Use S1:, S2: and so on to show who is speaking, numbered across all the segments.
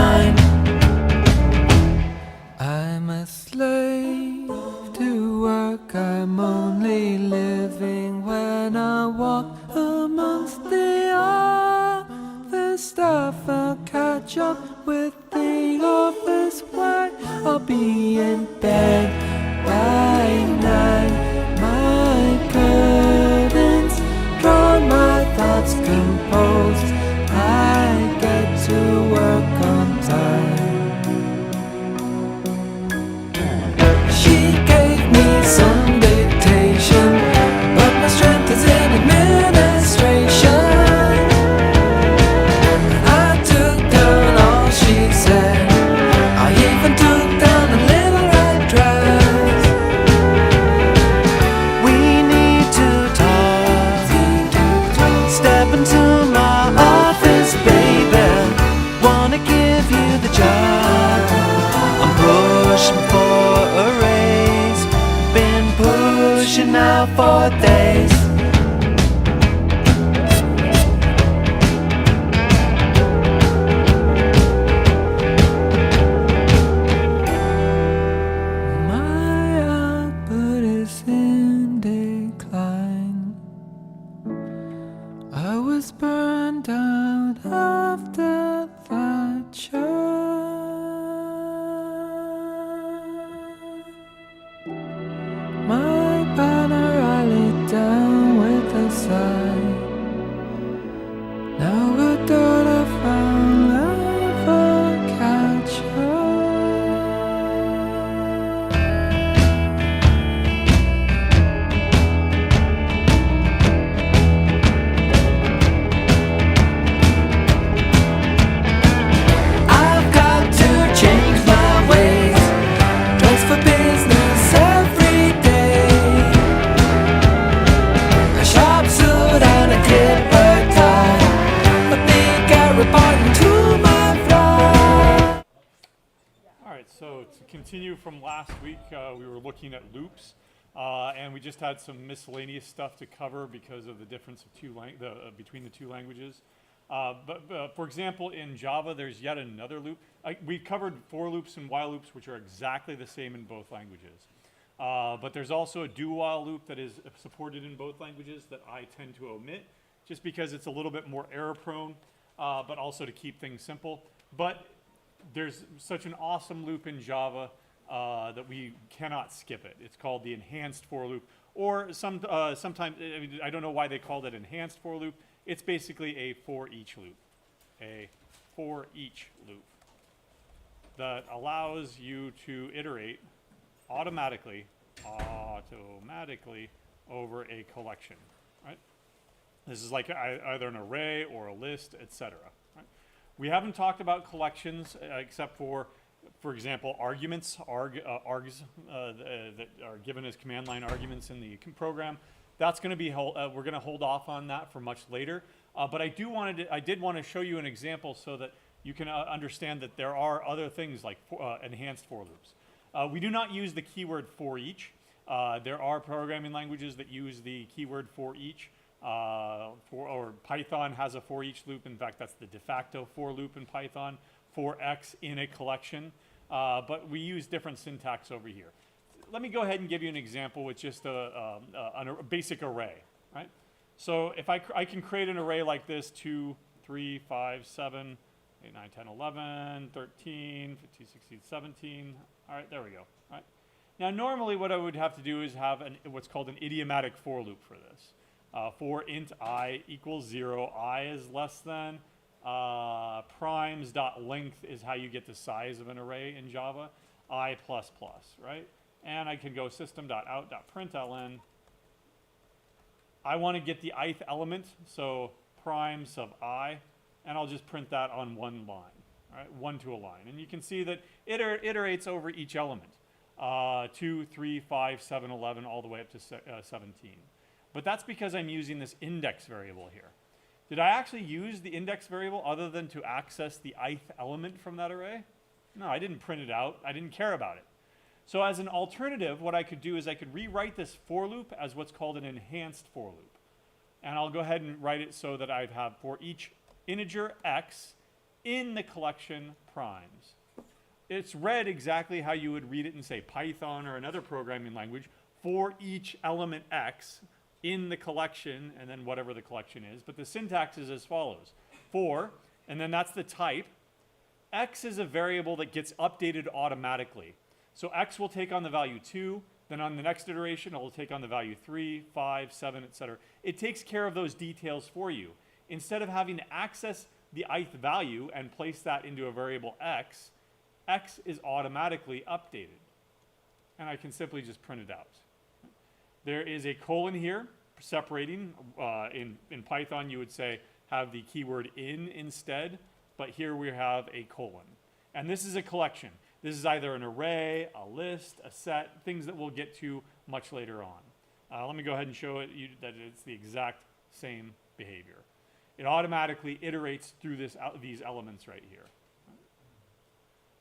S1: mine. I'm a slave to work, I'm only living when I walk amongst the other stuff. I'll catch up with the office when I'll be in bed by night. My curtains drawn, my thoughts composed, I get to work on time. She gave me some dictation, but my strength is in administration. I took down all she said, I even took down a little red dress. We need to talk, step into my office, baby. Wanna give you the job, I'm pushing for a raise, been pushing out for days. My output is in decline. I was burned out after Thatcher. My banner I laid down with a sigh. Now we're done, I found never catch up. I've got to change my ways, dress for business every day. A sharp suit and a clipper tie, a big Arab button to my fly.
S2: All right, so to continue from last week, we were looking at loops, and we just had some miscellaneous stuff to cover because of the difference of between the two languages. But for example, in Java, there's yet another loop. We covered for loops and while loops, which are exactly the same in both languages. But there's also a do while loop that is supported in both languages that I tend to omit, just because it's a little bit more error prone, but also to keep things simple. But there's such an awesome loop in Java that we cannot skip it. It's called the enhanced for loop, or sometimes, I don't know why they called it enhanced for loop. It's basically a for each loop, that allows you to iterate automatically over a collection, right? This is like either an array or a list, etc. Right? We haven't talked about collections except for example, arguments, args that are given as command line arguments in the program. That's going to be we're going to hold off on that for much later. But I did want to show you an example so that you can understand that there are other things like enhanced for loops. We do not use the keyword for each. There are programming languages that use the keyword for each. Or Python has a for each loop. In fact, that's the de facto for loop in Python. For X in a collection. But we use different syntax over here. Let me go ahead and give you an example with just a basic array, right? So if I can create an array like this, 2, 3, 5, 7, 8, 9, 10, 11, 13, 15, 16, 17. All right, there we go. All right. Now, normally what I would have to do is have what's called an idiomatic for loop for this. For int I equals 0, I is less than, primes.length is how you get the size of an array in Java, I++, right? And I can go system.out.println. I want to get the ith element, so prime sub I, and I'll just print that on one line, right? 1 to a line. And you can see that it iterates over each element, 2, 3, 5, 7, 11, all the way up to 17. But that's because I'm using this index variable here. Did I actually use the index variable other than to access the ith element from that array? No, I didn't print it out. I didn't care about it. So as an alternative, what I could do is I could rewrite this for loop as what's called an enhanced for loop. And I'll go ahead and write it so that I have for each integer x in the collection primes. It's read exactly how you would read it in, say, Python or another programming language for each element x in the collection, and then whatever the collection is. But the syntax is as follows. For, and then that's the type. X is a variable that gets updated automatically. So x will take on the value 2, then on the next iteration, it will take on the value 3, 5, 7, etc. It takes care of those details for you. Instead of having to access the ith value and place that into a variable x, x is automatically updated. And I can simply just print it out. There is a colon here separating. In Python, you would say have the keyword in instead, but here we have a colon. And this is a collection. This is either an array, a list, a set, things that we'll get to much later on. Let me go ahead and show it you that it's the exact same behavior. It automatically iterates through these elements right here.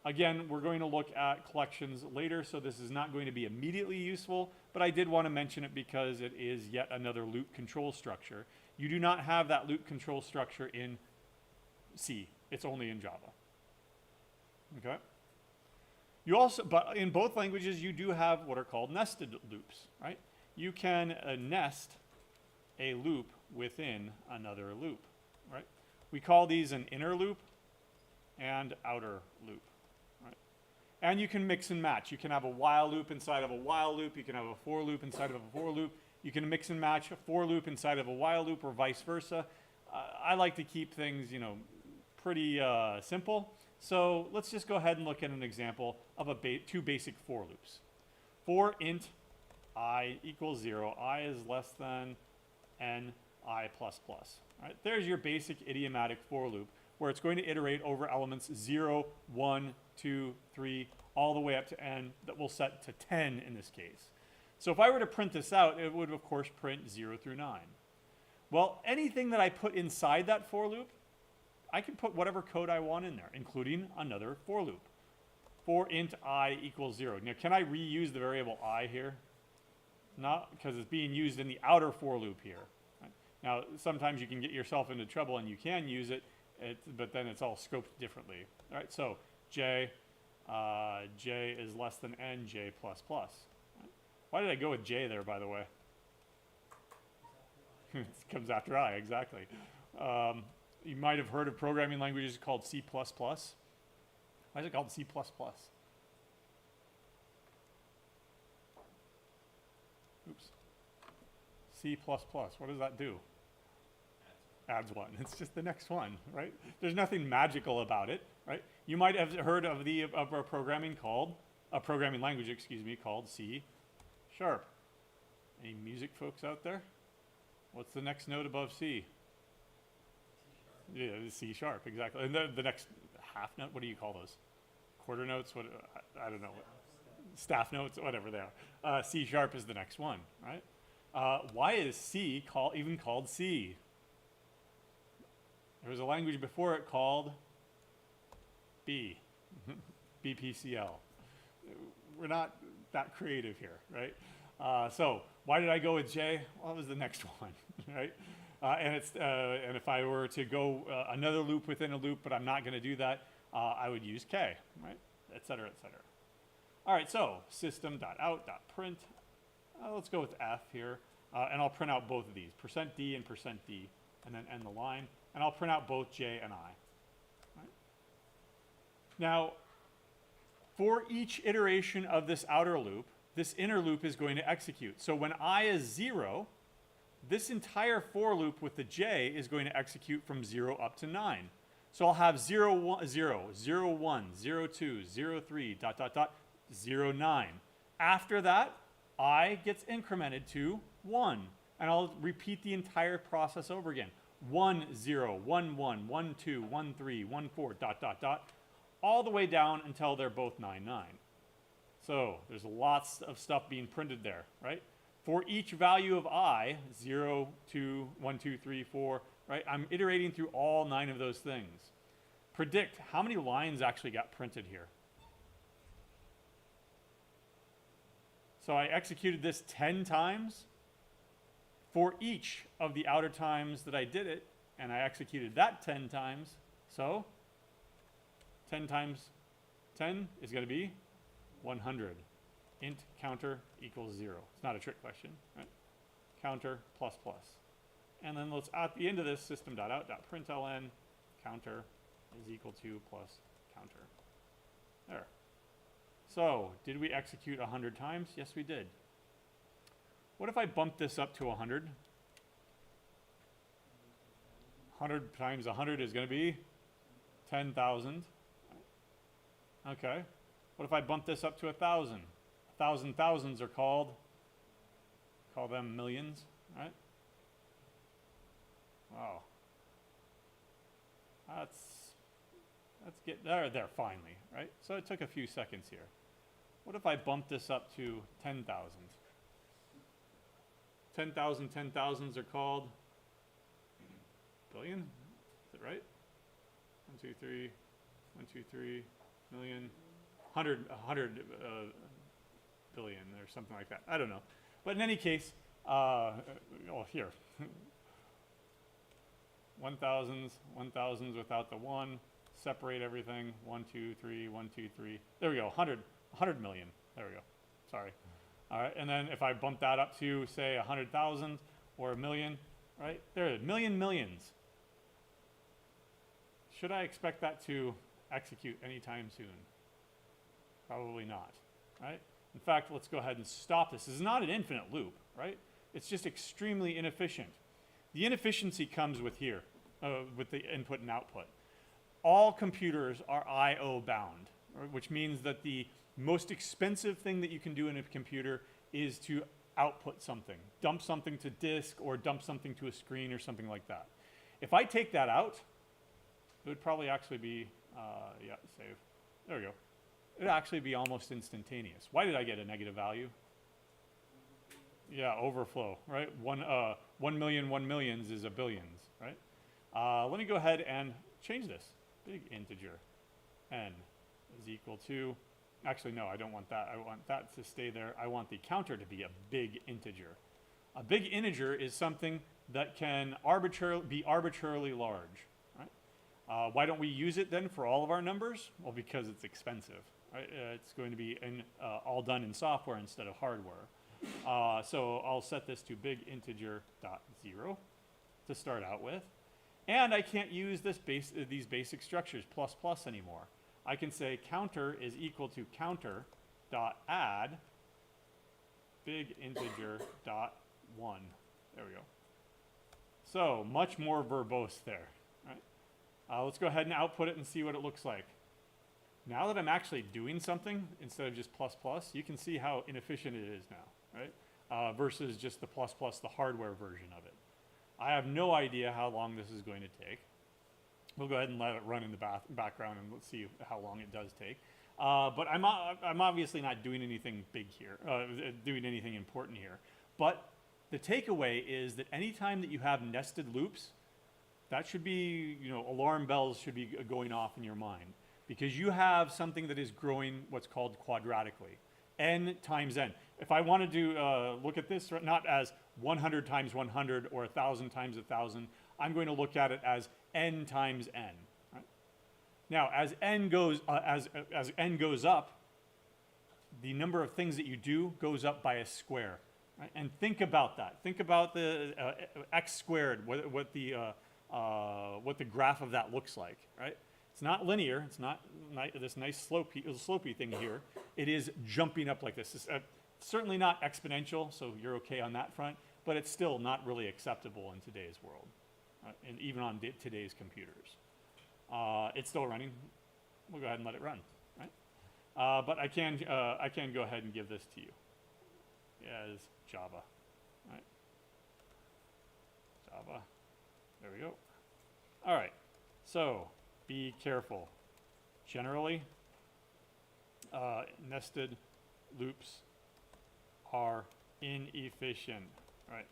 S2: Again, we're going to look at collections later, so this is not going to be immediately useful, but I did want to mention it because it is yet another loop control structure. You do not have that loop control structure in C. It's only in Java. Okay? You also, but in both languages, you do have what are called nested loops, right? You can nest a loop within another loop, right? We call these an inner loop and outer loop, right? And you can mix and match. You can have a while loop inside of a while loop. You can have a for loop inside of a for loop. You can mix and match a for loop inside of a while loop or vice versa. I like to keep things, you know, pretty simple. So let's just go ahead and look at an example of two basic for loops. For int I equals 0, I is less than n I plus plus. Right? There's your basic idiomatic for loop where it's going to iterate over elements 0, 1, 2, 3, all the way up to n that we'll set to 10 in this case. So if I were to print this out, it would of course print 0 through 9. Well, anything that I put inside that for loop, I can put whatever code I want in there, including another for loop. For int I equals 0. Now, can I reuse the variable I here? Not, because it's being used in the outer for loop here. Right? Now, sometimes you can get yourself into trouble and you can use it, but then it's all scoped differently. All right, so j is less than n j plus plus. Right? Why did I go with j there, by the way? It comes after I, exactly. You might have heard of programming languages called C++. Why is it called C++? Oops. C++, what does that do? Adds one. It's just the next one, right? There's nothing magical about it, right? You might have heard of a programming language, called C#. Any music folks out there? What's the next note above C? Yeah, C#, exactly. And the next half note, what do you call those? Quarter notes? What? I don't know. Staff notes, whatever they are. C# is the next one, right? Why is C even called C? There was a language before it called B, BPCL. We're not that creative here, right? So why did I go with J? Well, it was the next one, right? And if I were to go another loop within a loop, but I'm not going to do that, I would use K, right? Et cetera, et cetera. All right, so system.out.print. Let's go with F here, and I'll print out both of these, %d and %d, and then end the line, and I'll print out both J and I. Right? Now, for each iteration of this outer loop, this inner loop is going to execute. So when I is 0, this entire for loop with the J is going to execute from 0 up to 9. So I'll have 0, 1, 0, 0, 1, 0, 2, 0, 3, ... 0, 9. After that, I gets incremented to 1. And I'll repeat the entire process over again. 1, 0, 1, 1, 1, 2, 1, 3, 1, 4, ... all the way down until they're both 9, 9. So there's lots of stuff being printed there, right? For each value of I, 0, 2, 1, 2, 3, 4, right? I'm iterating through all 9 of those things. Predict how many lines actually got printed here. So I executed this 10 times. For each of the outer times that I did it, and I executed that 10 times, so 10 times 10 is going to be 100. Int counter equals 0. It's not a trick question, right? Counter plus plus. And then let's, at the end of this, system.out.println, counter is equal to plus counter. There. So, did we execute 100 times? Yes, we did. What if I bump this up to 100? 100 times 100 is going to be 10,000. Okay. What if I bump this up to 1,000? 1,000 thousands are called, call them millions, right? Wow. Let's get there finally, right? So it took a few seconds here. What if I bump this up to 10,000? 10,000 10,000s are called billion? Is it right? 1, 2, 3, 1, 2, 3, million, 100 billion or something like that. I don't know. But in any case, here. 1,000s without the 1. Separate everything. 1, 2, 3, 1, 2, 3. There we go. 100 million. There we go. Sorry. All right. And then if I bump that up to, say, 100,000 or a million, right? There, millions. Should I expect that to execute anytime soon? Probably not, right? In fact, let's go ahead and stop this. This is not an infinite loop, right? It's just extremely inefficient. The inefficiency comes with here, with the input and output. All computers are I/O bound, right? Which means that the most expensive thing that you can do in a computer is to output something, dump something to disk or dump something to a screen or something like that. If I take that out, it would probably actually be, yeah, save. There we go. It would actually be almost instantaneous. Why did I get a negative value? Yeah, overflow, right? 1 million 1 millions is a billions, right? Let me go ahead and change this. Big integer n is equal to, actually no, I don't want that. I want that to stay there. I want the counter to be a big integer. A big integer is something that can be arbitrarily large, right? Why don't we use it then for all of our numbers? Well, because it's expensive, right? It's going to be all done in software instead of hardware. So I'll set this to big integer dot 0 to start out with. And I can't use these basic structures, plus plus, anymore. I can say counter is equal to counter dot add big integer dot 1. There we go. So much more verbose there, right? Let's go ahead and output it and see what it looks like. Now that I'm actually doing something instead of just plus plus, you can see how inefficient it is now, right? Versus just the plus plus, the hardware version of it. I have no idea how long this is going to take. We'll go ahead and let it run in the background and let's see how long it does take. But I'm obviously not doing anything big here, doing anything important here. But the takeaway is that anytime that you have nested loops, that should be, alarm bells should be going off in your mind. Because you have something that is growing what's called quadratically. N times n. If I wanted to look at this not as 100 times 100 or 1,000 times 1,000, I'm going to look at it as n times n. Right? Now, as n goes up, the number of things that you do goes up by a square. Right? And think about that. Think about the x squared, what the graph of that looks like. Right? It's not linear. It's not this nice slopey thing here. It is jumping up like this. It's certainly not exponential, so you're okay on that front, but it's still not really acceptable in today's world, and even on today's computers. It's still running. We'll go ahead and let it run, right? But I can go ahead and give this to you as Java, right? Java. There we go. All right. So be careful. Generally, nested loops are inefficient, right?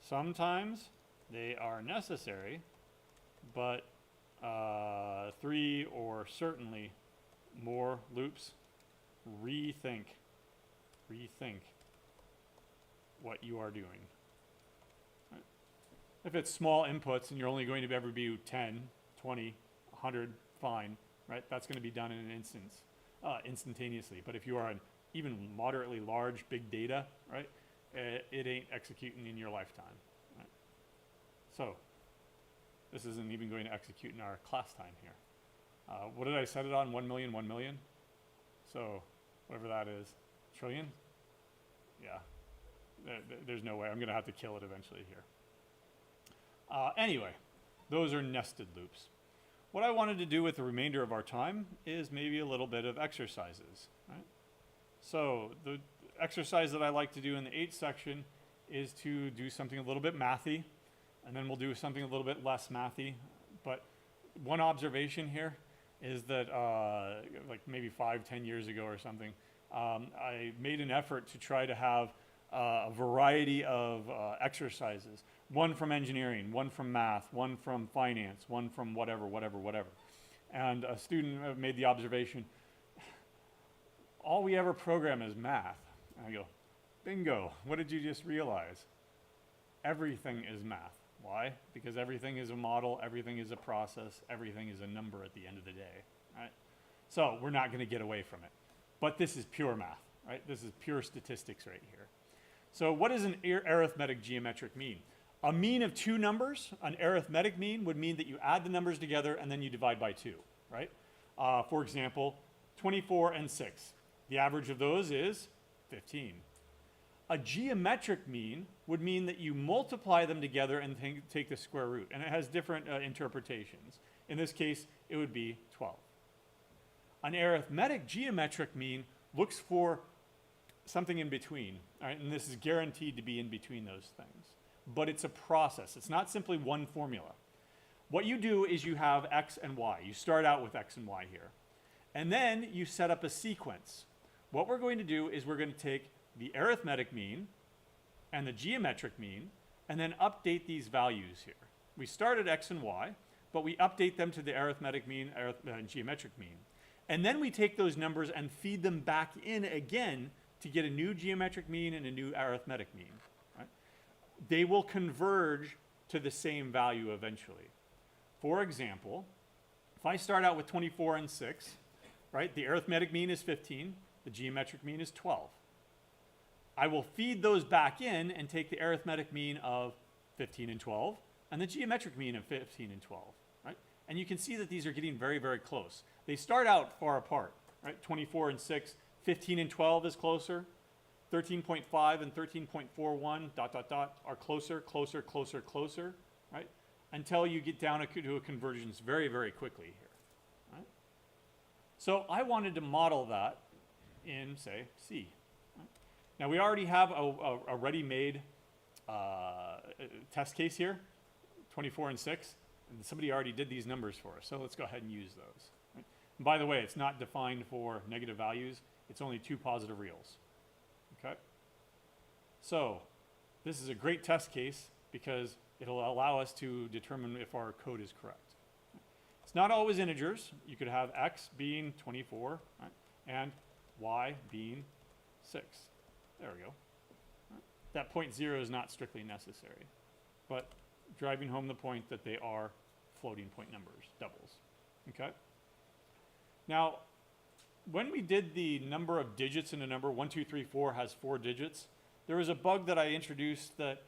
S2: Sometimes they are necessary, but 3 or certainly more loops, rethink what you are doing. Right? If it's small inputs and you're only going to ever be 10, 20, 100, fine, right? That's going to be done in an instance, instantaneously. But if you are an even moderately large big data, right, it ain't executing in your lifetime. Right? So this isn't even going to execute in our class time here. What did I set it on? 1 million, 1 million? So whatever that is, trillion? Yeah, there's no way. I'm going to have to kill it eventually here. Anyway, those are nested loops. What I wanted to do with the remainder of our time is maybe a little bit of exercises. Right? So the exercise that I like to do in the 8th section is to do something a little bit mathy, and then we'll do something a little bit less mathy. But one observation here is that like maybe 5-10 years ago or something, I made an effort to try to have a variety of exercises. One from engineering, one from math, one from finance, one from whatever. And a student made the observation, all we ever program is math. And I go, bingo, what did you just realize? Everything is math. Why? Because everything is a model, everything is a process, everything is a number at the end of the day, right? So we're not going to get away from it. But this is pure math, right? This is pure statistics right here. So what does an arithmetic geometric mean? A mean of two numbers, an arithmetic mean, would mean that you add the numbers together and then you divide by 2, right? For example, 24 and 6. The average of those is 15. A geometric mean would mean that you multiply them together and take the square root. And it has different interpretations. In this case, it would be 12. An arithmetic geometric mean looks for something in between, all right? And this is guaranteed to be in between those things. But it's a process. It's not simply one formula. What you do is you have x and y. You start out with x and y here. And then you set up a sequence. What we're going to do is we're going to take the arithmetic mean and the geometric mean and then update these values here. We start at x and y, but we update them to the arithmetic mean and geometric mean. And then we take those numbers and feed them back in again to get a new geometric mean and a new arithmetic mean. Right? They will converge to the same value eventually. For example, if I start out with 24 and 6, right, the arithmetic mean is 15, the geometric mean is 12. I will feed those back in and take the arithmetic mean of 15 and 12 and the geometric mean of 15 and 12. Right? And you can see that these are getting very, very close. They start out far apart, right? 24 and 6, 15 and 12 is closer. 13.5 and 13.41 ... are closer, right? Until you get down to a convergence very, very quickly here, right? So I wanted to model that in, say, C. Right? Now we already have a ready-made test case here, 24 and 6, and somebody already did these numbers for us, so let's go ahead and use those. Right? And by the way, it's not defined for negative values, it's only 2 positive reals. Okay? So this is a great test case because it'll allow us to determine if our code is correct. It's not always integers. You could have x being 24, right, and y being 6. There we go. Right. That 0.0 is not strictly necessary, but driving home the point that they are floating point numbers, doubles. Okay? Now, when we did the number of digits in a number, 1, 2, 3, 4 has 4 digits, there was a bug that I introduced that,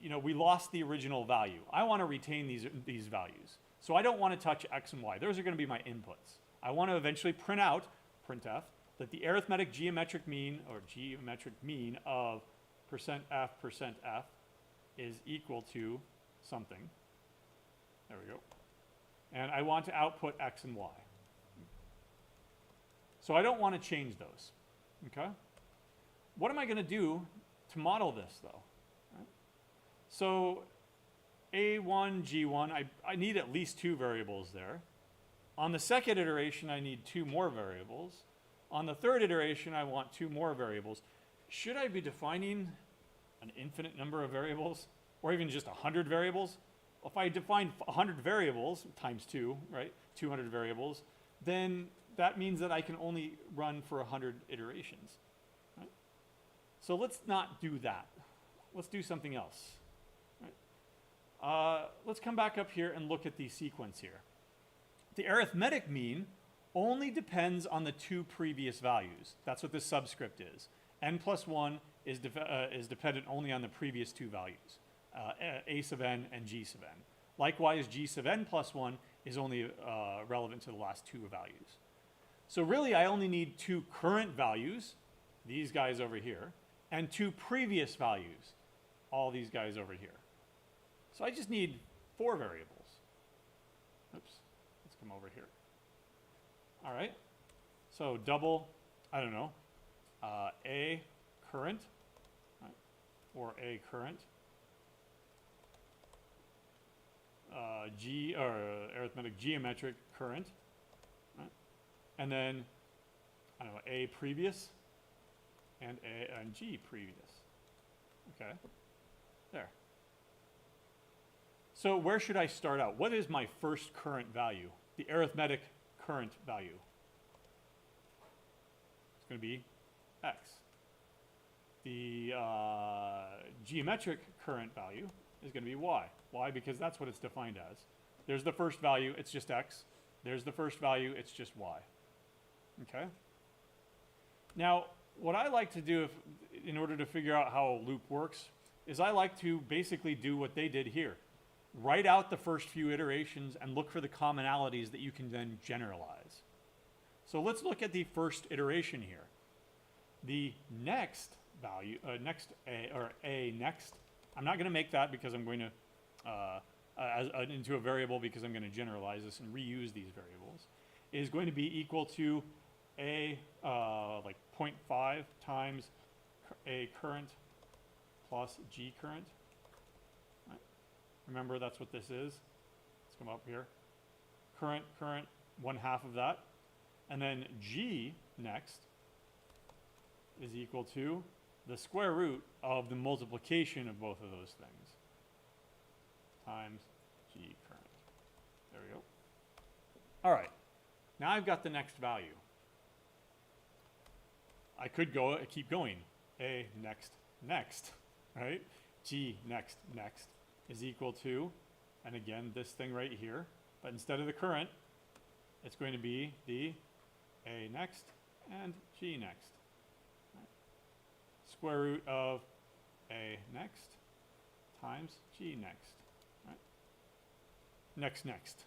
S2: you know, we lost the original value. I want to retain these values. So I don't want to touch x and y. Those are going to be my inputs. I want to eventually print out, printf, that the arithmetic geometric mean, or geometric mean of %f is equal to something. There we go. And I want to output x and y. So I don't want to change those, okay? What am I going to do to model this, though? Right? So A1, G1, I need at least 2 variables there. On the second iteration, I need 2 more variables. On the third iteration, I want 2 more variables. Should I be defining an infinite number of variables, or even just 100 variables? If I define 100 variables times 2, right, 200 variables, then that means that I can only run for 100 iterations. Right? So let's not do that. Let's do something else. Right? Let's come back up here and look at the sequence here. The arithmetic mean only depends on the two previous values. That's what this subscript is. N plus 1 is dependent only on the previous two values, A sub n and G sub n. Likewise, G sub n plus 1 is only relevant to the last two values. So really, I only need two current values, these guys over here, and two previous values, all these guys over here. So I just need 4 variables. Oops, let's come over here. All right, so double, I don't know, A current, right, or A current, G, or arithmetic geometric current, right? And then, I don't know, A previous, and G previous. Okay, there. So where should I start out? What is my first current value? The arithmetic current value. It's going to be X. The geometric current value is going to be Y. Why? Because that's what it's defined as. There's the first value, it's just X. There's the first value, it's just Y. Okay? Now, what I like to do in order to figure out how a loop works is I like to basically do what they did here. Write out the first few iterations and look for the commonalities that you can then generalize. So let's look at the first iteration here. The next value, next, I'm not going to make that because I'm going to, into a variable because I'm going to generalize this and reuse these variables, is going to be equal to A, like 0.5 times A current plus G current. Right. Remember, that's what this is. Let's come up here. Current, 1/2 of that. And then G next is equal to the square root of the multiplication of both of those things times G current. There we go. All right. Now I've got the next value. I could keep going. A next, right? G next is equal to, and again, this thing right here, but instead of the current, it's going to be the A next and G next. Right? Square root of A next times G next. Right? Next.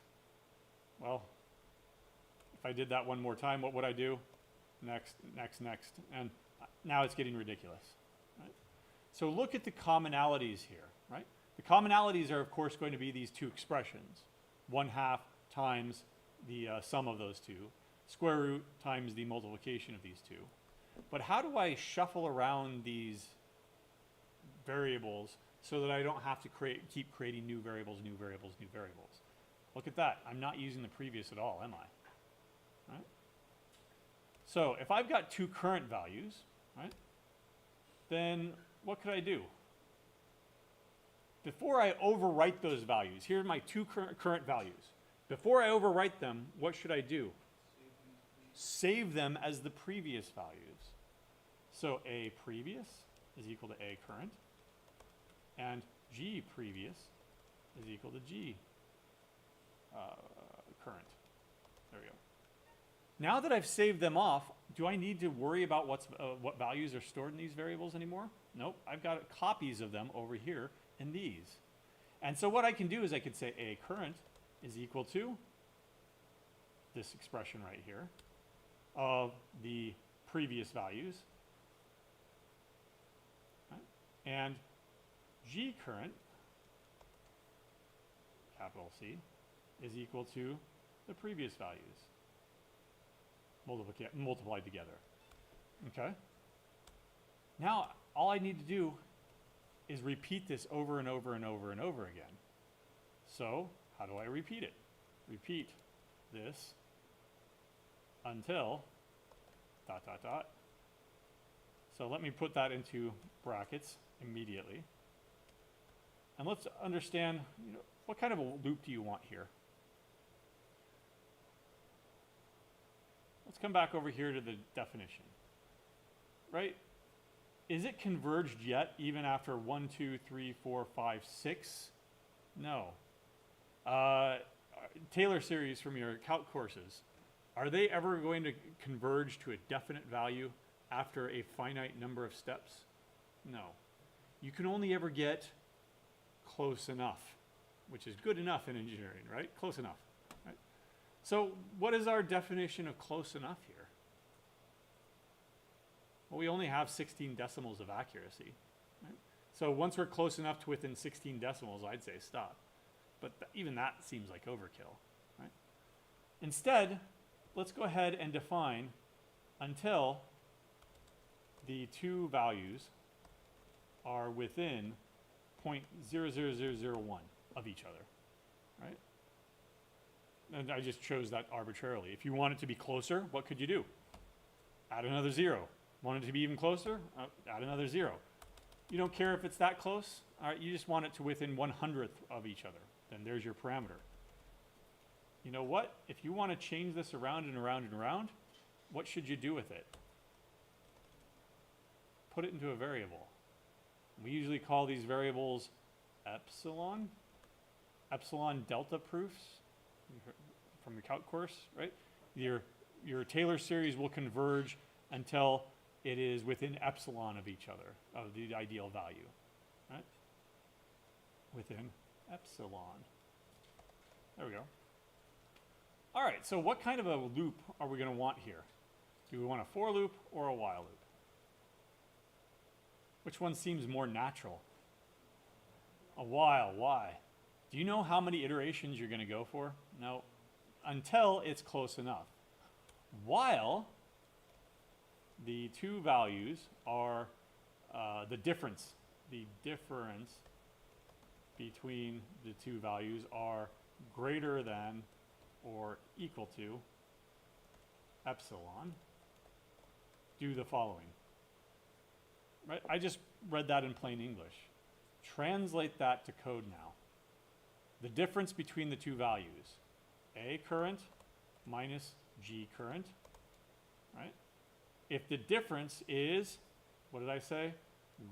S2: Well, if I did that one more time, what would I do? Next. And now it's getting ridiculous. Right? So look at the commonalities here. Right? The commonalities are, of course, going to be these two expressions. 1/2 times the sum of those two. Square root times the multiplication of these two. But how do I shuffle around these variables so that I don't have to keep creating new variables? Look at that. I'm not using the previous at all, am I? Right? So if I've got two current values, right, then what could I do? Before I overwrite those values, here are my two current values. Before I overwrite them, what should I do? Save them as the previous values. So A previous is equal to A current, and G previous is equal to G current. There we go. Now that I've saved them off, do I need to worry about what values are stored in these variables anymore? Nope, I've got copies of them over here in these. And so what I can do is I could say A current is equal to this expression right here of the previous values, right? And G current, capital C, is equal to the previous values multiplied together. Okay? Now, all I need to do is repeat this over and over again. So, how do I repeat it? Repeat this until ... So let me put that into brackets immediately. And let's understand, what kind of a loop do you want here? Let's come back over here to the definition. Right? Is it converged yet, even after 1, 2, 3, 4, 5, 6? No. Taylor series from your calc courses. Are they ever going to converge to a definite value after a finite number of steps? No. You can only ever get close enough, which is good enough in engineering, right? Close enough, right? So what is our definition of close enough here? Well, we only have 16 decimals of accuracy, right? So once we're close enough to within 16 decimals, I'd say stop. But even that seems like overkill, right? Instead, let's go ahead and define until the two values are within 0.00001 of each other, right? And I just chose that arbitrarily. If you want it to be closer, what could you do? Add another 0. Want it to be even closer? Add another 0. You don't care if it's that close. All right, you just want it to within 1/100th of each other. Then there's your parameter. You know what? If you want to change this around and around and around, what should you do with it? Put it into a variable. We usually call these variables epsilon delta proofs from the calc course, right? Your Taylor series will converge until it is within epsilon of each other, of the ideal value, right? Within epsilon. There we go. All right, so what kind of a loop are we going to want here? Do we want a for loop or a while loop? Which one seems more natural? A while, why? Do you know how many iterations you're going to go for? No, until it's close enough. While the two values are the difference between the two values are greater than or equal to epsilon, do the following. Right? I just read that in plain English. Translate that to code now. The difference between the two values, A current minus G current, right? If the difference is, what did I say?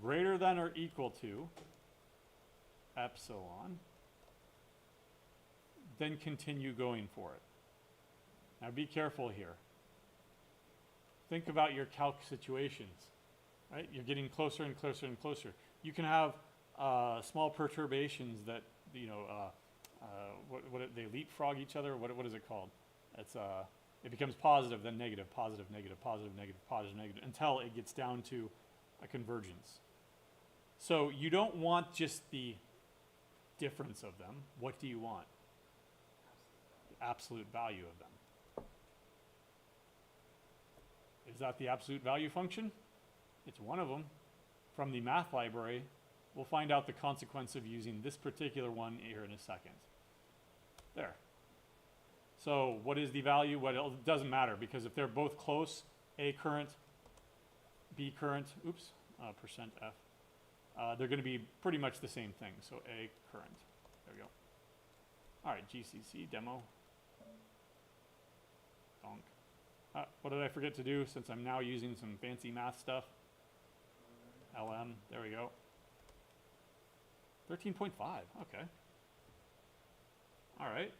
S2: Greater than or equal to epsilon, then continue going for it. Now be careful here. Think about your calc situations, right? You're getting closer and closer and closer. You can have small perturbations that, you know, they leapfrog each other. What is it called? It's it becomes positive, then negative, positive, negative, positive, negative, positive, negative, until it gets down to a convergence. So you don't want just the difference of them. What do you want? The absolute value of them. Is that the absolute value function? It's one of them. From the math library, we'll find out the consequence of using this particular one here in a second. There. So what is the value? Well, it doesn't matter, because if they're both close, A current, B current, percent F, they're going to be pretty much the same thing. So A current. There we go. All right, GCC demo. Donk. What did I forget to do since I'm now using some fancy math stuff? LM, there we go. 13.5, okay. All right.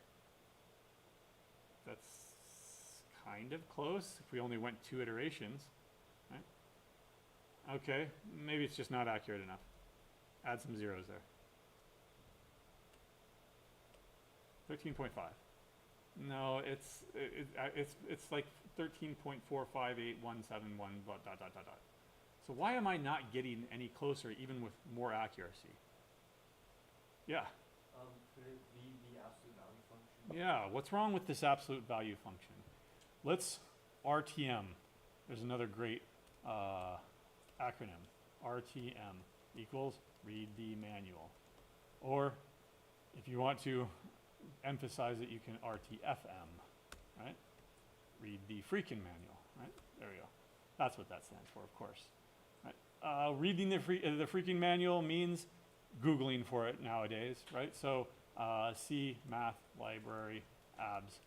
S2: That's kind of close if we only went 2 iterations, right? Okay, maybe it's just not accurate enough. Add some zeros there. 13.5. No, it's like 13.458171 dot dot dot dot. So why am I not getting any closer even with more accuracy? Yeah.
S3: Could it be the absolute value function?
S2: Yeah, what's wrong with this absolute value function? Let's RTM. There's another great acronym. RTM equals read the manual. Or if you want to emphasize it, you can RTFM, right? Read the freaking manual, right? There we go. That's what that stands for, of course. Right? Reading the freaking manual means Googling for it nowadays, right? So C math library abs.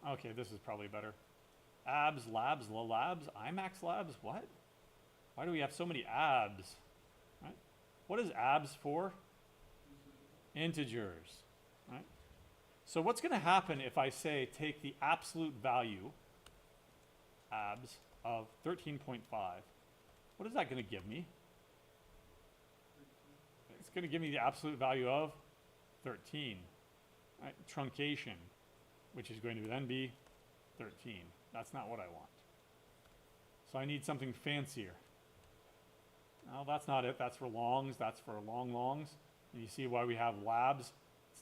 S2: Okay, this is probably better. Abs, labs, labs, IMAX labs, what? Why do we have so many abs? Right? What is abs for? Integers. So what's going to happen if I say take the absolute value, abs, of 13.5? What is that going to give me? It's going to give me the absolute value of 13. Right? Truncation, which is going to then be 13. That's not what I want. So I need something fancier. No, that's not it. That's for longs. That's for long longs. And you see why we have labs.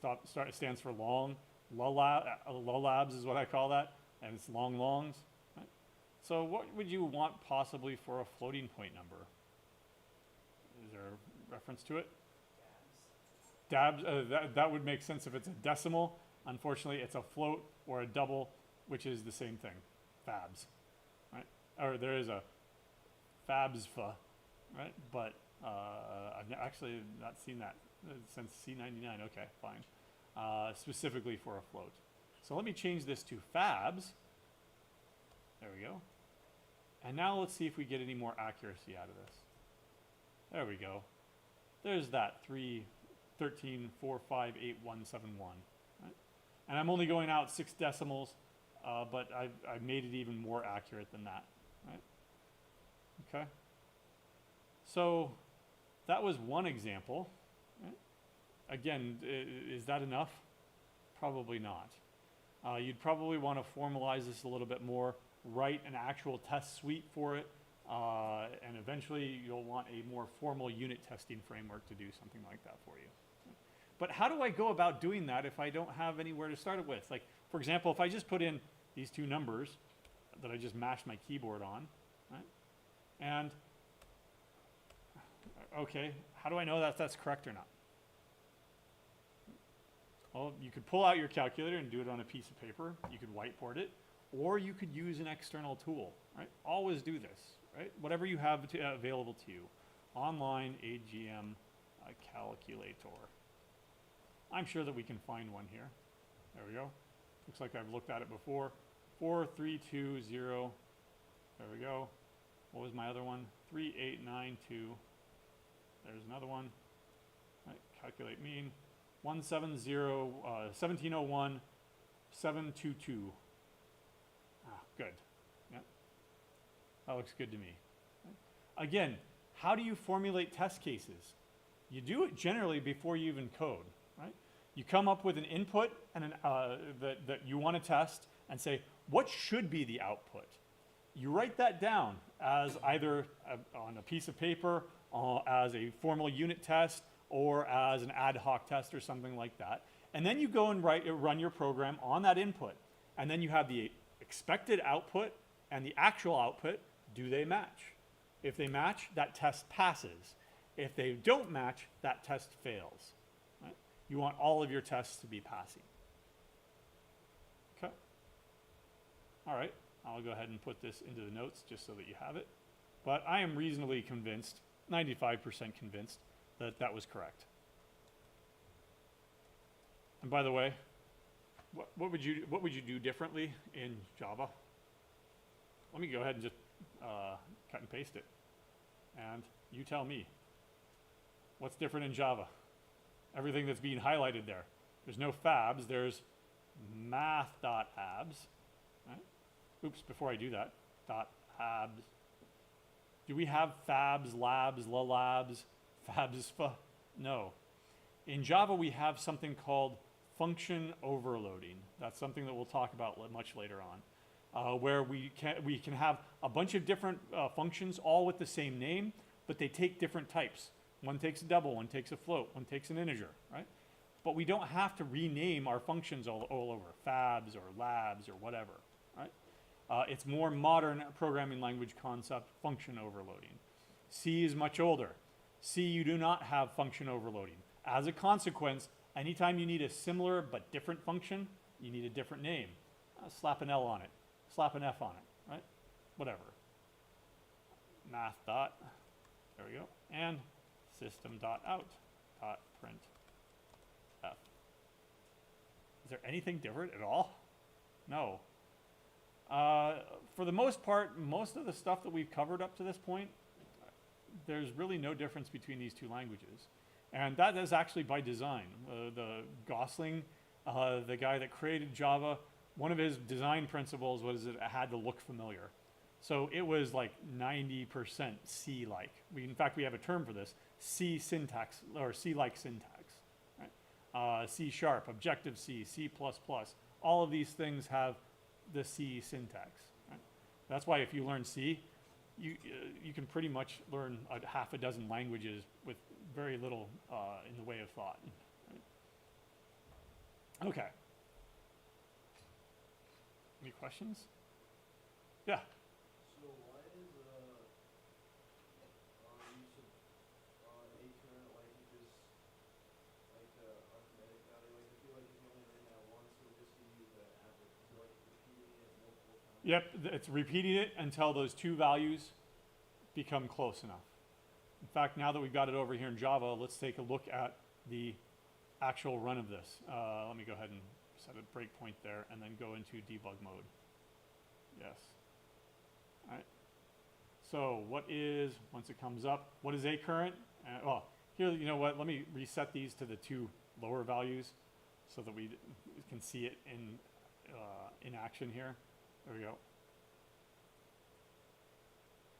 S2: It stands for long. Labs is what I call that. And it's long longs. Right? So what would you want possibly for a floating point number? Is there a reference to it? Dabs. That would make sense if it's a decimal. Unfortunately, it's a float or a double, which is the same thing. Fabs. Right? Or there is a fabsfa. Right, but I've actually not seen that since C99. Okay, fine. Specifically for a float. So let me change this to fabs. There we go. And now let's see if we get any more accuracy out of this. There we go. There's that 3, 13, 4, 5, 8, 1, 7, 1. Right? And I'm only going out 6 decimals, but I've made it even more accurate than that. Right? Okay. So that was one example. Right? Again, is that enough? Probably not. You'd probably want to formalize this a little bit more, write an actual test suite for it, and eventually you'll want a more formal unit testing framework to do something like that for you. But how do I go about doing that if I don't have anywhere to start it with? Like, for example, if I just put in these 2 numbers that I just mashed my keyboard on, right? And okay, how do I know that that's correct or not? Well, you could pull out your calculator and do it on a piece of paper. You could whiteboard it, or you could use an external tool, right? Always do this, right? Whatever you have available to you. Online AGM calculator. I'm sure that we can find one here. There we go. Looks like I've looked at it before. 4320. There we go. What was my other one? 3892. There's another one. Right, calculate mean. 1701 722. Ah, good. Yep. That looks good to me. Right. Again, how do you formulate test cases? You do it generally before you even code, right? You come up with an input and that you want to test and say, what should be the output? You write that down as either on a piece of paper, as a formal unit test, or as an ad hoc test or something like that. And then you go and run your program on that input. And then you have the expected output and the actual output. Do they match? If they match, that test passes. If they don't match, that test fails. Right? You want all of your tests to be passing. Okay. All right. I'll go ahead and put this into the notes just so that you have it. But I am reasonably convinced, 95% convinced, that that was correct. And by the way, what would you do differently in Java? Let me go ahead and just cut and paste it. And you tell me. What's different in Java? Everything that's being highlighted there. There's no fabs, there's math.abs. Right? Oops, before I do that, .abs. Do we have fabs, labs, lalabs, fabsfa? No. In Java, we have something called function overloading. That's something that we'll talk about much later on, where we can have a bunch of different functions, all with the same name, but they take different types. One takes a double, one takes a float, one takes an integer, right? But we don't have to rename our functions all over, fabs or labs or whatever, right? It's more modern programming language concept, function overloading. C is much older. C, you do not have function overloading. As a consequence, anytime you need a similar but different function, you need a different name. Slap an L on it, slap an F on it, right? Whatever. Math dot, there we go, and system dot out dot print F. Is there anything different at all? No. For the most part, most of the stuff that we've covered up to this point, there's really no difference between these two languages. And that is actually by design. The Gosling The guy that created Java, one of his design principles was that it had to look familiar. So it was like 90% C-like. In fact, we have a term for this, C syntax, or C-like syntax. Right? C sharp, Objective-C, C++. All of these things have the C syntax. Right? That's why if you learn C, you can pretty much learn a half a dozen languages with very little in the way of thought. Right? Okay. Any questions? Yeah.
S3: So why is use of a current like this like arithmetic value? Like I feel like if you only ran that once, it would just give you the average. Is it like repeating it multiple times?
S2: Yep, it's repeating it until those two values become close enough. In fact, now that we've got it over here in Java, let's take a look at the actual run of this. Let me go ahead and set a breakpoint there and then go into debug mode. Yes. All right. So what is, once it comes up, what is a current? Well, here, you know what, let me reset these to the two lower values so that we can see it in action here. There we go.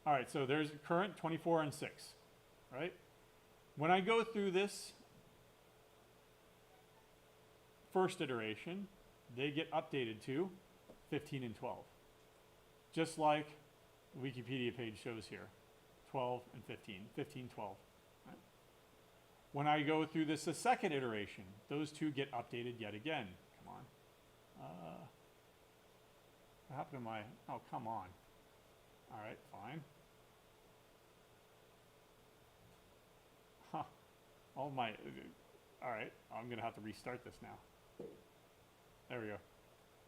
S2: All right, so there's current 24 and 6, right? When I go through this first iteration, they get updated to 15 and 12. Just like the Wikipedia page shows here, 12 and 15, 15, 12. Right? When I go through this a second iteration, those two get updated yet again. Come on. What happened to my, oh, come on. All right, fine. Huh. All my, all right, I'm going to have to restart this now. There we go.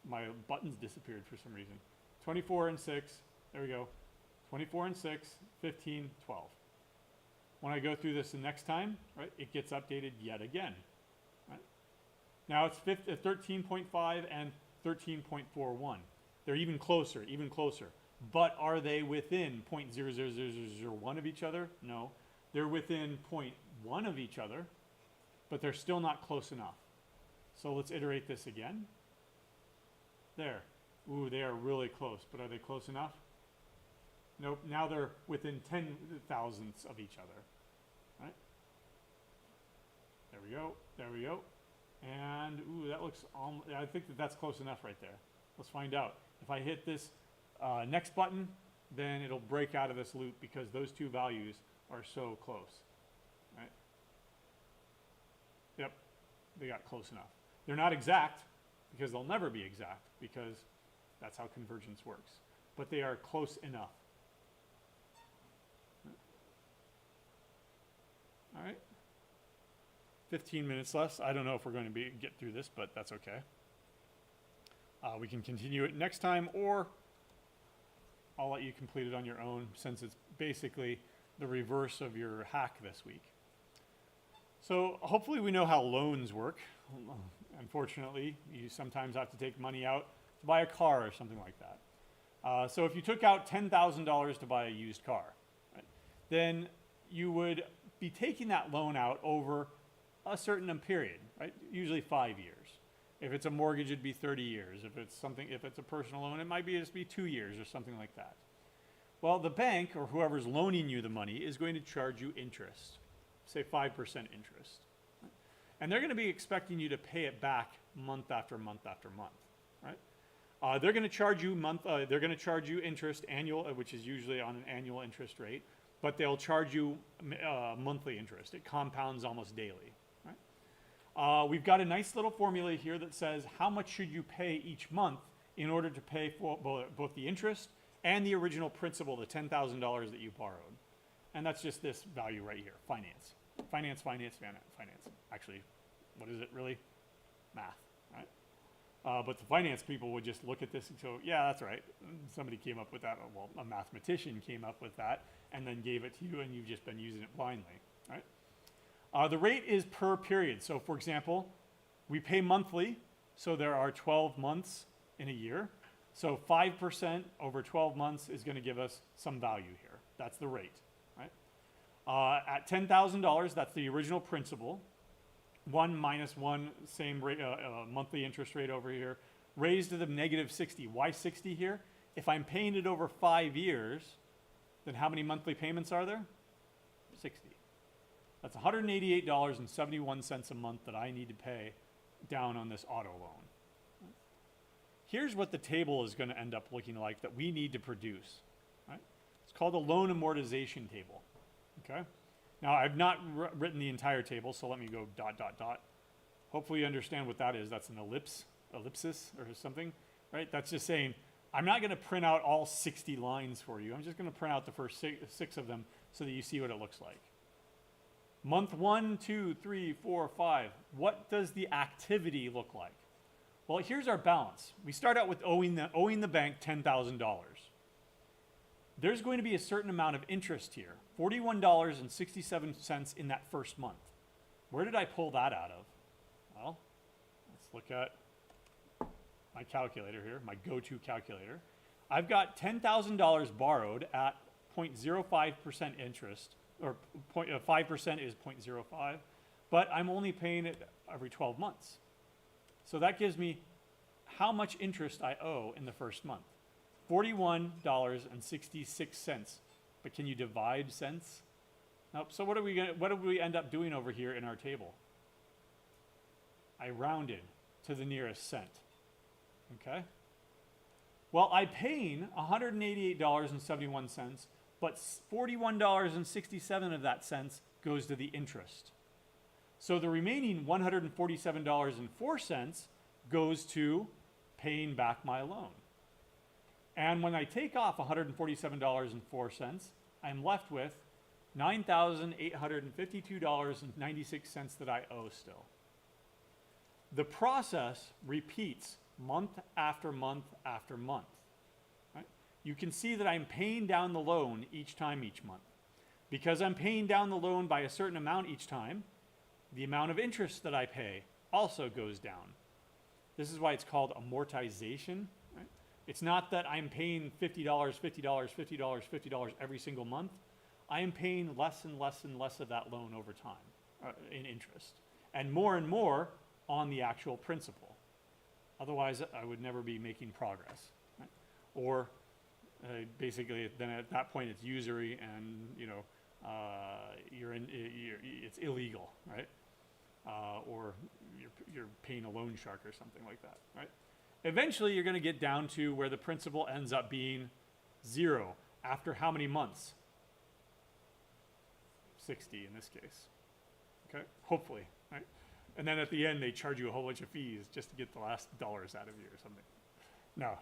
S2: My buttons disappeared for some reason. 24 and 6, there we go. 24 and 6, 15, 12. When I go through this the next time, right, it gets updated yet again. Right? Now it's 13.5 and 13.41. They're even closer, even closer. But are they within 0.00001 of each other? No. They're within 0.1 of each other, but they're still not close enough. So let's iterate this again. There. Ooh, they are really close, but are they close enough? Nope. Now they're within 10 thousandths of each other. Right? There we go. There we go. And ooh, that looks, I think that's close enough right there. Let's find out. If I hit this next button, then it'll break out of this loop because those two values are so close. Right? Yep, they got close enough. They're not exact because they'll never be exact because that's how convergence works. But they are close enough. All right. 15 minutes left. I don't know if we're going to get through this, but that's okay. We can continue it next time, or I'll let you complete it on your own since it's basically the reverse of your hack this week. So hopefully we know how loans work. Unfortunately, you sometimes have to take money out to buy a car or something like that. So if you took out $10,000 to buy a used car, right, then you would be taking that loan out over a certain period, right? Usually 5 years. If it's a mortgage, it'd be 30 years. If it's a personal loan, it might just be 2 years or something like that. Well, the bank or whoever's loaning you the money is going to charge you interest, say 5% interest. And they're going to be expecting you to pay it back month after month after month, right? They're going to charge you they're going to charge you interest annual, which is usually on an annual interest rate, but they'll charge you monthly interest. It compounds almost daily. We've got a nice little formula here that says how much should you pay each month in order to pay for both the interest and the original principal, the $10,000 that you borrowed. And that's just this value right here, finance. Finance. Actually, what is it really? Math, right? But the finance people would just look at this and go, yeah, that's right. Somebody came up with that. Well, a mathematician came up with that and then gave it to you, and you've just been using it blindly, right? The rate is per period. So for example, we pay monthly, so there are 12 months in a year. So 5% over 12 months is going to give us some value here. That's the rate, right? At $10,000, that's the original principal. 1 minus 1, same rate, monthly interest rate over here, raised to the negative 60. Why 60 here? If I'm paying it over 5 years, then how many monthly payments are there? 60. That's $188.71 a month that I need to pay down on this auto loan. Here's what the table is going to end up looking like that we need to produce. Right? It's called a loan amortization table. Okay? Now, I've not written the entire table, so let me go ... Hopefully you understand what that is. That's an ellipsis or something, right? That's just saying, I'm not going to print out all 60 lines for you. I'm just going to print out the first six of them so that you see what it looks like. Month 1, 2, 3, 4, 5. What does the activity look like? Well, here's our balance. We start out with owing the bank $10,000. There's going to be a certain amount of interest here, $41.67 in that first month. Where did I pull that out of? Well, let's look at my calculator here, my go-to calculator. I've got $10,000 borrowed at 0.05% interest, or 5% is 0.05, but I'm only paying it every 12 months. So that gives me how much interest I owe in the first month. $41.66. But can you divide cents? Nope. So what do we end up doing over here in our table? I rounded to the nearest cent. Okay? Well, I'm paying $188.71, but $41.67 of that cents goes to the interest. So the remaining $147.04 goes to paying back my loan. And when I take off $147.04, I'm left with $9,852.96 that I owe still. The process repeats month after month after month. Right? You can see that I'm paying down the loan each month. Because I'm paying down the loan by a certain amount each time, the amount of interest that I pay also goes down. This is why it's called amortization. Right? It's not that I'm paying $50, $50, $50, $50 every single month. I am paying less and less and less of that loan over time in interest, and more on the actual principal. Otherwise, I would never be making progress. Right? Or basically, then at that point, it's usury, and it's illegal, right? Or you're paying a loan shark or something like that, right? Eventually, you're going to get down to where the principal ends up being 0 after how many months? 60 in this case, okay? Hopefully, right? And then at the end, they charge you a whole bunch of fees just to get the last dollars out of you or something. No.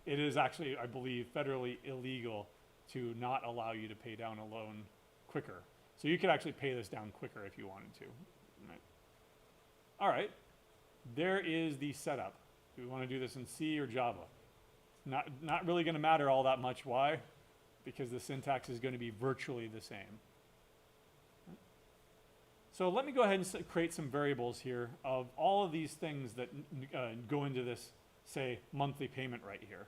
S2: It is actually, I believe, federally illegal to not allow you to pay down a loan quicker. So you could actually pay this down quicker if you wanted to. Right? All right, there is the setup. Do we want to do this in C or Java? Not really going to matter all that much. Why? Because the syntax is going to be virtually the same. So let me go ahead and create some variables here of all of these things that go into this, say, monthly payment right here.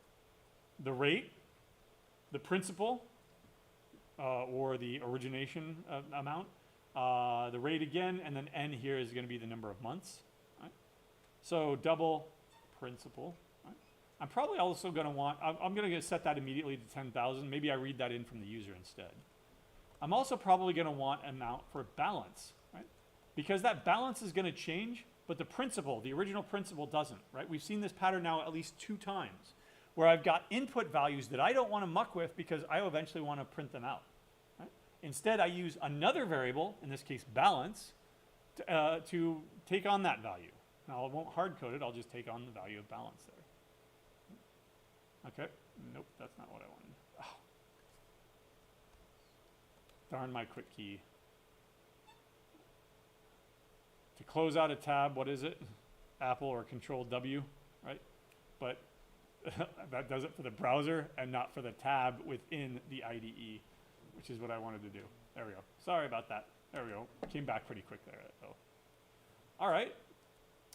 S2: The rate, the principal, or the origination amount, the rate again, and then N here is going to be the number of months. Right? So double principal. Right? I'm probably also going to want, I'm going to set that immediately to 10,000. Maybe I read that in from the user instead. I'm also probably going to want amount for balance, right? Because that balance is going to change, but the principal, the original principal doesn't, right? We've seen this pattern now at least 2 times, where I've got input values that I don't want to muck with because I eventually want to print them out. Right? Instead, I use another variable, in this case balance, to take on that value. Now, I won't hard code it, I'll just take on the value of balance there. Okay, nope, that's not what I wanted. Oh. Darn my quick key. To close out a tab, what is it? Apple or Control W, right? But that does it for the browser and not for the tab within the IDE, which is what I wanted to do. There we go. Sorry about that. There we go. Came back pretty quick there, though. All right.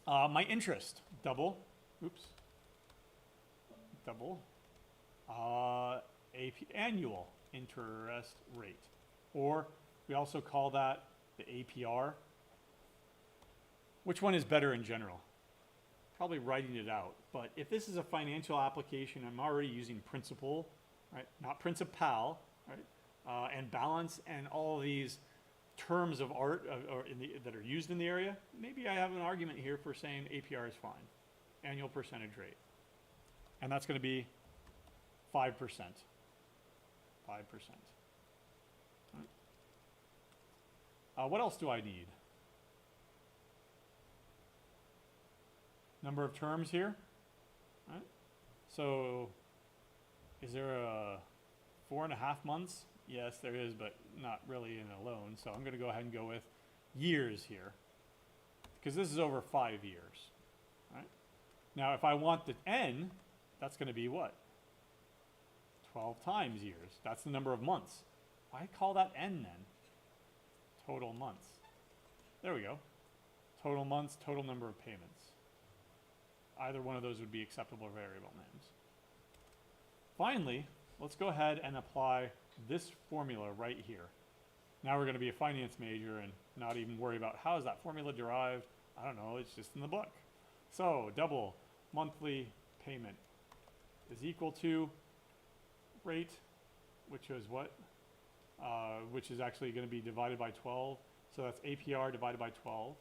S2: My interest, double. Oops. Double. Annual interest rate. Or we also call that the APR. Which one is better in general? Probably writing it out. But if this is a financial application, I'm already using principal, right? Not principal, right? And balance and all these terms of art that are used in the area. Maybe I have an argument here for saying APR is fine. Annual percentage rate. And that's going to be 5%. 5%. Right. What else do I need? Number of terms here. Right. So is there a 4.5 months? Yes, there is, but not really in a loan. So I'm going to go ahead and go with years here, because this is over 5 years. Right. Now, if I want the N, that's going to be what? 12 times years. That's the number of months. Why call that N then? Total months. There we go. Total months, total number of payments. Either one of those would be acceptable variable names. Finally, let's go ahead and apply this formula right here. Now we're going to be a finance major and not even worry about how is that formula derived. I don't know, it's just in the book. So double monthly payment is equal to rate, which is what? Which is actually going to be divided by 12. So that's APR divided by 12.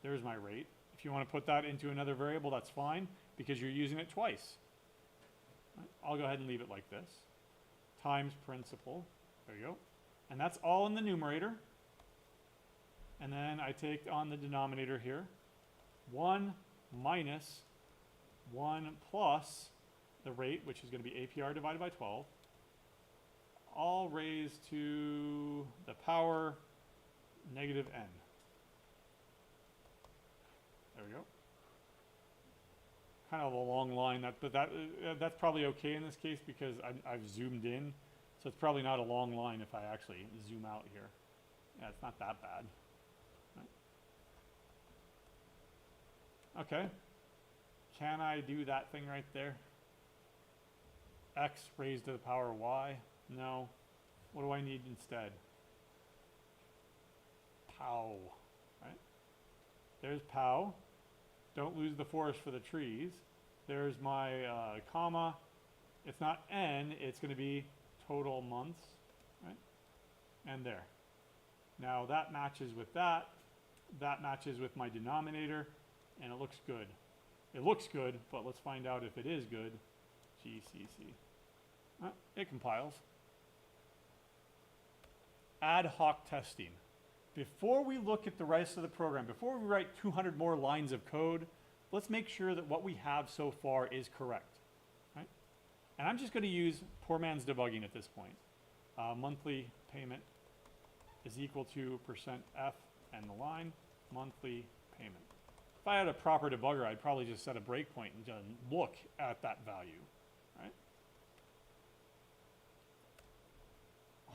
S2: There's my rate. If you want to put that into another variable, that's fine, because you're using it twice. Right. I'll go ahead and leave it like this. Times principal. There you go. And that's all in the numerator. And then I take on the denominator here. 1 minus 1 plus the rate, which is going to be APR divided by 12. All raised to the power negative n. There we go. Kind of a long line, but that's probably okay in this case because I've zoomed in. So it's probably not a long line if I actually zoom out here. Yeah, it's not that bad. Right. Okay. Can I do that thing right there? X raised to the power y? No. What do I need instead? Pow. Right? There's pow. Don't lose the forest for the trees. There's my comma. It's not n, it's going to be total months. Right? And there. Now that matches with that. That matches with my denominator. And it looks good. It looks good, but let's find out if it is good. GCC. It compiles. Ad hoc testing. Before we look at the rest of the program, before we write 200 more lines of code, let's make sure that what we have so far is correct. Right? And I'm just going to use poor man's debugging at this point. Monthly payment is equal to %F and the line, monthly payment. If I had a proper debugger, I'd probably just set a breakpoint and just look at that value. Right?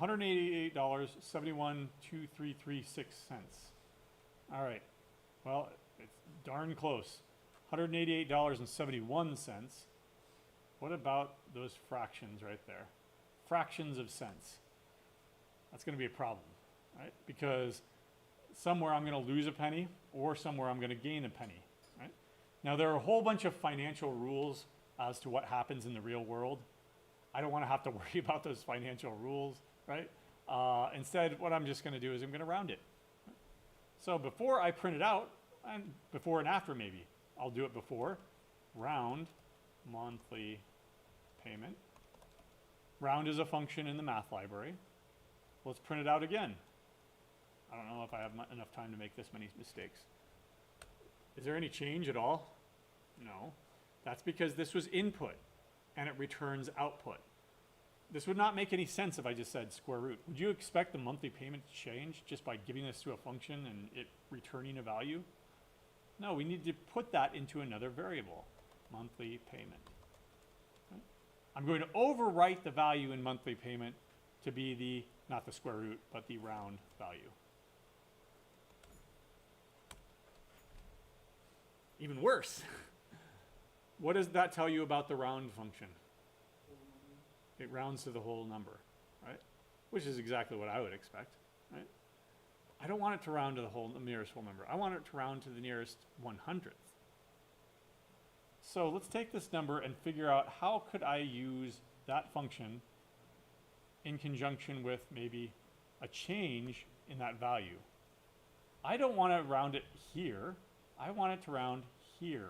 S2: $188.712336. All right. Well, it's darn close. $188.71. What about those fractions right there? Fractions of cents. That's going to be a problem, right? Because somewhere I'm going to lose a penny or somewhere I'm going to gain a penny, right? Now, there are a whole bunch of financial rules as to what happens in the real world. I don't want to have to worry about those financial rules, right? Instead, what I'm just going to do is I'm going to round it. So before I print it out, and before and after maybe, I'll do it before. Round monthly payment. Round is a function in the math library. Let's print it out again. I don't know if I have enough time to make this many mistakes. Is there any change at all? No. That's because this was input and it returns output. This would not make any sense if I just said square root. Would you expect the monthly payment to change just by giving this to a function and it returning a value? No, we need to put that into another variable, monthly payment. Okay. I'm going to overwrite the value in monthly payment to be the, not the square root, but the round value. Even worse. What does that tell you about the round function? It rounds to the whole number, right? Which is exactly what I would expect, right? I don't want it to round to the nearest whole number. I want it to round to the nearest 100th. So let's take this number and figure out how could I use that function in conjunction with maybe a change in that value. I don't want to round it here. I want it to round here.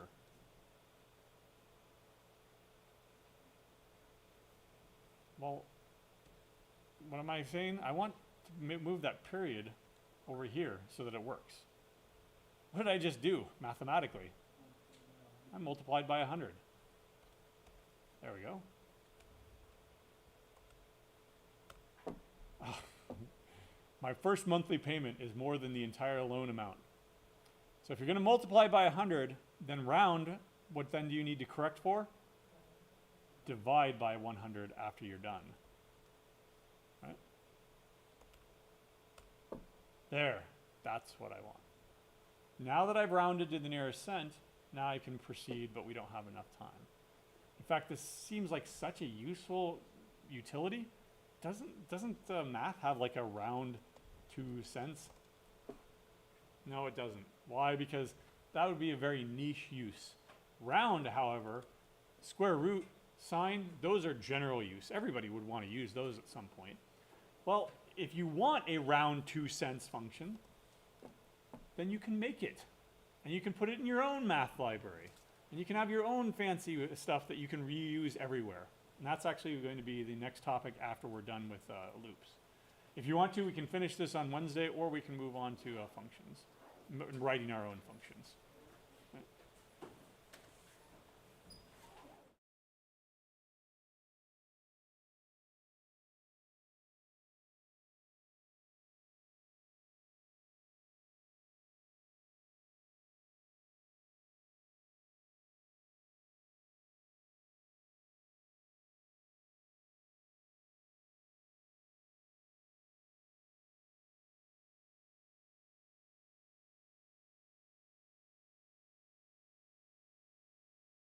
S2: Well, what am I saying? I want to move that period over here so that it works. What did I just do mathematically? I multiplied by 100. There we go. Oh, my first monthly payment is more than the entire loan amount. So if you're going to multiply by 100, then round, what then do you need to correct for? Divide by 100 after you're done. Right? There, that's what I want. Now that I've rounded to the nearest cent, now I can proceed, but we don't have enough time. In fact, this seems like such a useful utility. Doesn't math have like a round 2 cents? No, it doesn't. Why? Because that would be a very niche use. Round, however, square root, sine, those are general use. Everybody would want to use those at some point. Well, if you want a round 2 cents function, then you can make it. And you can put it in your own math library. And you can have your own fancy stuff that you can reuse everywhere. And that's actually going to be the next topic after we're done with loops. If you want to, we can finish this on Wednesday, or we can move on to functions, writing our own functions.